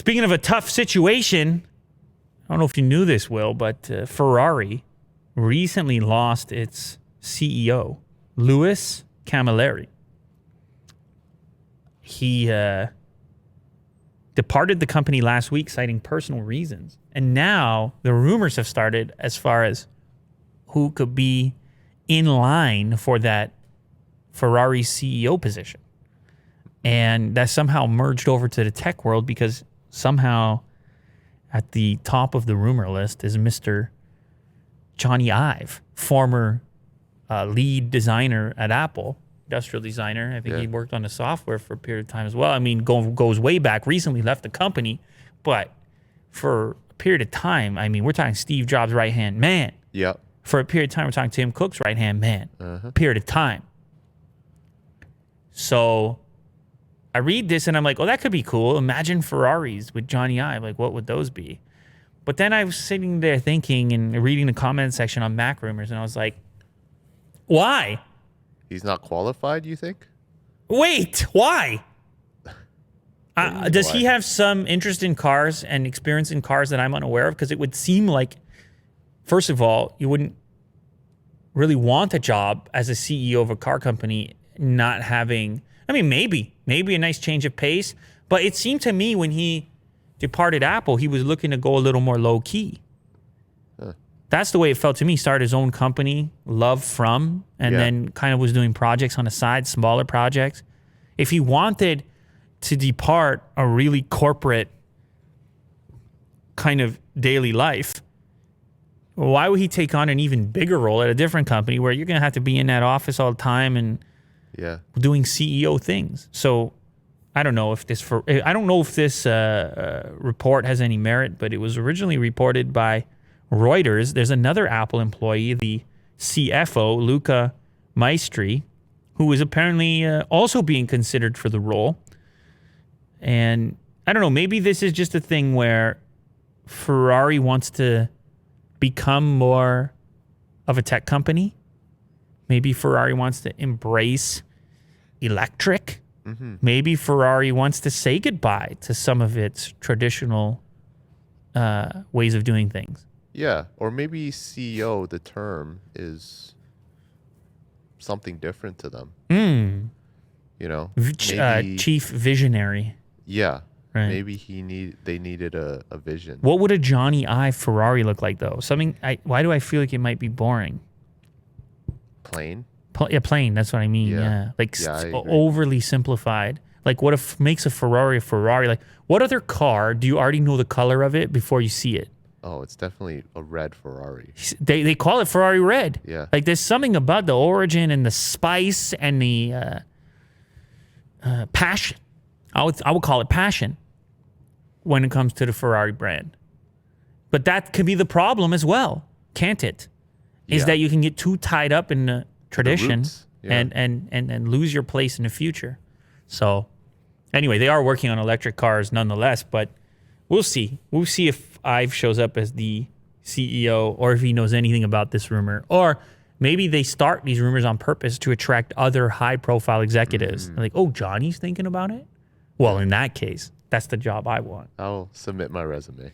Speaking of a tough situation, I don't know if you knew this, Will, but Ferrari recently lost its CEO, Louis Camilleri. He departed the company last week citing personal reasons. And now the rumors have started as far as who could be in line for that Ferrari CEO position. And that somehow merged over to the tech world because somehow at the top of the rumor list is Mr. Jony Ive, former lead designer at Apple, industrial designer. I think he worked on the software for a period of time as well. I mean, goes way back, recently left the company, but for a period of time, I mean, we're talking Steve Jobs' right-hand man. Yep. For a period of time, we're talking Tim Cook's right-hand man. Period of time. So I read this and I'm like, oh, that could be cool. Imagine Ferraris with Jony Ive. Like, what would those be? But then I was sitting there thinking and reading the comment section on Mac Rumors, and I was like, why? He's not qualified, you think? Wait, why? Does Why? he have some interest in cars and experience in cars that I'm unaware of? Because it would seem like, first of all, you wouldn't really want a job as a CEO of a car company not having, I mean, maybe a nice change of pace. But it seemed to me when he departed Apple, he was looking to go a little more low key. That's the way it felt to me. Started his own company, Love From, and then kind of was doing projects on the side, smaller projects. If he wanted to depart a really corporate kind of daily life, why would he take on an even bigger role at a different company where you're going to have to be in that office all the time and doing CEO things? So I don't know if this report has any merit, but it was originally reported by Reuters. There's another Apple employee, the CFO, Luca Maestri, who is apparently also being considered for the role. And I don't know, maybe this is just a thing where Ferrari wants to become more of a tech company. Maybe Ferrari wants to embrace electric. Maybe Ferrari wants to say goodbye to some of its traditional ways of doing things. Yeah, or maybe CEO, the term, is something different to them. You know, maybe, chief visionary. Yeah, right. Maybe they needed a vision. What would a Jony Ive Ferrari look like, though? Why do I feel like it might be boring? Plain. Plain. That's what I mean. Yeah, like overly simplified. Like, what if makes a Ferrari a Ferrari? Like, what other car do you already know the color of it before you see it? Oh, it's definitely a red Ferrari. They call it Ferrari red. Yeah. Like, there's something about the origin and the spice and the passion. I would call it passion when it comes to the Ferrari brand. But that could be the problem as well, can't it? Is that you can get too tied up in the tradition and lose your place in the future. So anyway, they are working on electric cars nonetheless, but we'll see. We'll see if Ive shows up as the CEO or if he knows anything about this rumor. Or maybe they start these rumors on purpose to attract other high-profile executives. Like, oh, Johnny's thinking about it? Well, in that case, that's the job I want. I'll submit my resume.